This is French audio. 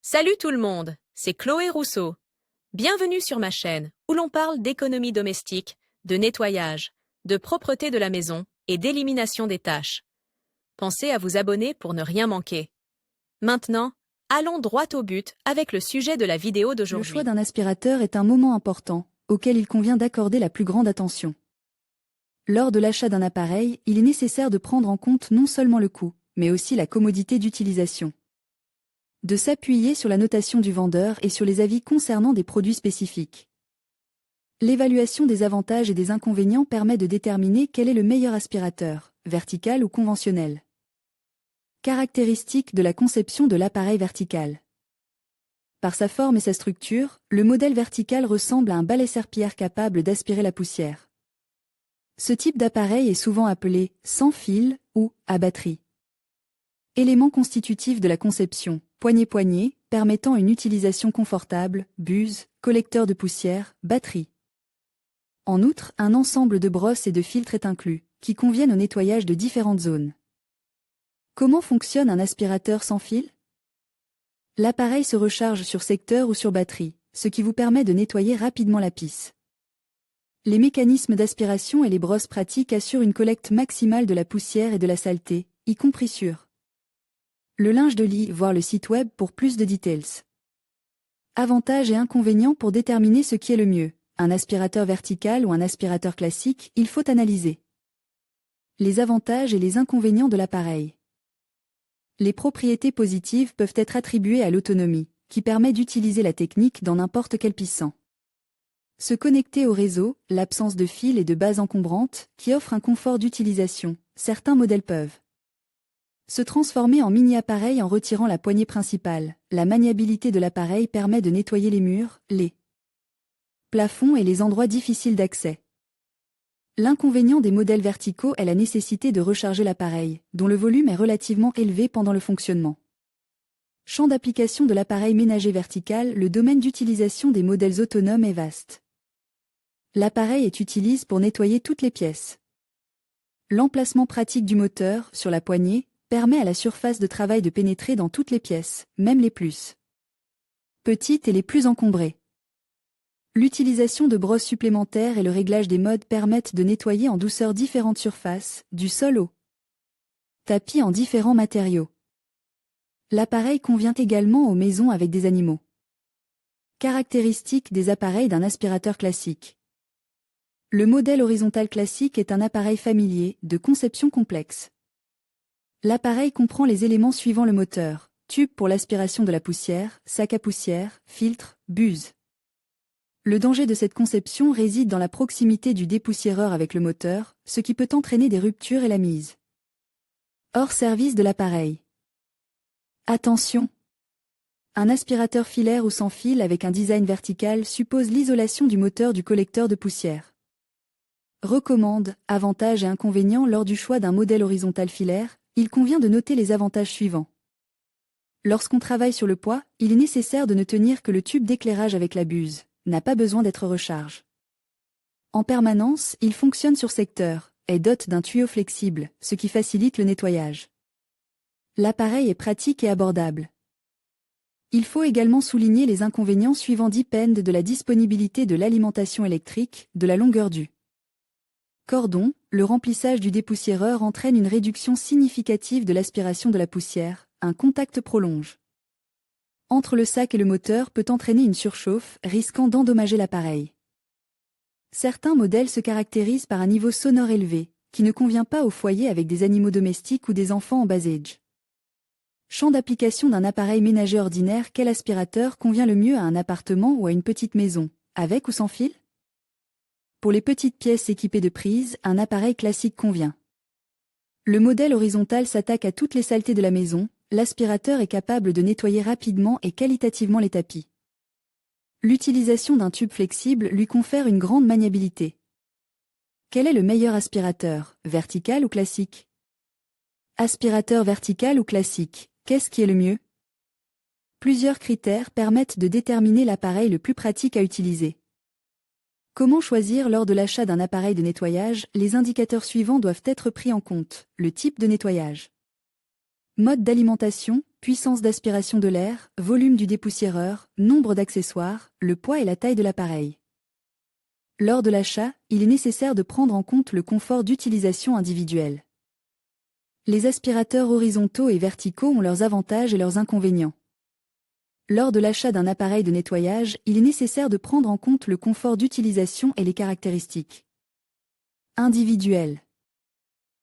Salut tout le monde, c'est Chloé Rousseau. Bienvenue sur ma chaîne où l'on parle d'économie domestique, de nettoyage, de propreté de la maison et d'élimination des tâches. Pensez à vous abonner pour ne rien manquer. Maintenant, allons droit au but avec le sujet de la vidéo d'aujourd'hui. Le choix d'un aspirateur est un moment important, auquel il convient d'accorder la plus grande attention. Lors de l'achat d'un appareil, il est nécessaire de prendre en compte non seulement le coût, mais aussi la commodité d'utilisation. De s'appuyer sur la notation du vendeur et sur les avis concernant des produits spécifiques. L'évaluation des avantages et des inconvénients permet de déterminer quel est le meilleur aspirateur, vertical ou conventionnel. Caractéristiques de la conception de l'appareil vertical. Par sa forme et sa structure, le modèle vertical ressemble à un balai serpillière capable d'aspirer la poussière. Ce type d'appareil est souvent appelé sans fil ou à batterie. Élément constitutif de la conception, poignée-poignée, permettant une utilisation confortable, buse, collecteur de poussière, batterie. En outre, un ensemble de brosses et de filtres est inclus, qui conviennent au nettoyage de différentes zones. Comment fonctionne un aspirateur sans fil ? L'appareil se recharge sur secteur ou sur batterie, ce qui vous permet de nettoyer rapidement la pisse. Les mécanismes d'aspiration et les brosses pratiques assurent une collecte maximale de la poussière et de la saleté, y compris sur le linge de lit, voir le site web pour plus de details. Avantages et inconvénients pour déterminer ce qui est le mieux, un aspirateur vertical ou un aspirateur classique, il faut analyser les avantages et les inconvénients de l'appareil. Les propriétés positives peuvent être attribuées à l'autonomie, qui permet d'utiliser la technique dans n'importe quel pissant. Se connecter au réseau, l'absence de fil et de base encombrante, qui offre un confort d'utilisation, certains modèles peuvent se transformer en mini-appareil en retirant la poignée principale. La maniabilité de l'appareil permet de nettoyer les murs, les plafonds et les endroits difficiles d'accès. L'inconvénient des modèles verticaux est la nécessité de recharger l'appareil, dont le volume est relativement élevé pendant le fonctionnement. Champ d'application de l'appareil ménager vertical, le domaine d'utilisation des modèles autonomes est vaste. L'appareil est utilisé pour nettoyer toutes les pièces. L'emplacement pratique du moteur, sur la poignée, permet à la surface de travail de pénétrer dans toutes les pièces, même les plus petites et les plus encombrées. L'utilisation de brosses supplémentaires et le réglage des modes permettent de nettoyer en douceur différentes surfaces, du sol au tapis en différents matériaux. L'appareil convient également aux maisons avec des animaux. Caractéristiques des appareils d'un aspirateur classique. Le modèle horizontal classique est un appareil familier, de conception complexe. L'appareil comprend les éléments suivant le moteur, tube pour l'aspiration de la poussière, sac à poussière, filtre, buse. Le danger de cette conception réside dans la proximité du dépoussiéreur avec le moteur, ce qui peut entraîner des ruptures et la mise hors service de l'appareil. Attention! Un aspirateur filaire ou sans fil avec un design vertical suppose l'isolation du moteur du collecteur de poussière. Recommande, avantages et inconvénients lors du choix d'un modèle horizontal filaire, il convient de noter les avantages suivants. Lorsqu'on travaille sur le poids, il est nécessaire de ne tenir que le tube d'éclairage avec la buse, n'a pas besoin d'être recharge. En permanence, il fonctionne sur secteur, et dote d'un tuyau flexible, ce qui facilite le nettoyage. L'appareil est pratique et abordable. Il faut également souligner les inconvénients suivants dépendent de la disponibilité de l'alimentation électrique, de la longueur du cordon, le remplissage du dépoussiéreur entraîne une réduction significative de l'aspiration de la poussière, un contact prolonge entre le sac et le moteur peut entraîner une surchauffe, risquant d'endommager l'appareil. Certains modèles se caractérisent par un niveau sonore élevé, qui ne convient pas aux foyers avec des animaux domestiques ou des enfants en bas âge. Champ d'application d'un appareil ménager ordinaire, quel aspirateur convient le mieux à un appartement ou à une petite maison, avec ou sans fil ? Pour les petites pièces équipées de prises, un appareil classique convient. Le modèle horizontal s'attaque à toutes les saletés de la maison, l'aspirateur est capable de nettoyer rapidement et qualitativement les tapis. L'utilisation d'un tube flexible lui confère une grande maniabilité. Quel est le meilleur aspirateur, vertical ou classique ? Aspirateur vertical ou classique, qu'est-ce qui est le mieux ? Plusieurs critères permettent de déterminer l'appareil le plus pratique à utiliser. Comment choisir lors de l'achat d'un appareil de nettoyage? Les indicateurs suivants doivent être pris en compte. Le type de nettoyage. Mode d'alimentation, puissance d'aspiration de l'air, volume du dépoussiéreur, nombre d'accessoires, le poids et la taille de l'appareil. Lors de l'achat, il est nécessaire de prendre en compte le confort d'utilisation individuel. Les aspirateurs horizontaux et verticaux ont leurs avantages et leurs inconvénients. Lors de l'achat d'un appareil de nettoyage, il est nécessaire de prendre en compte le confort d'utilisation et les caractéristiques individuelles.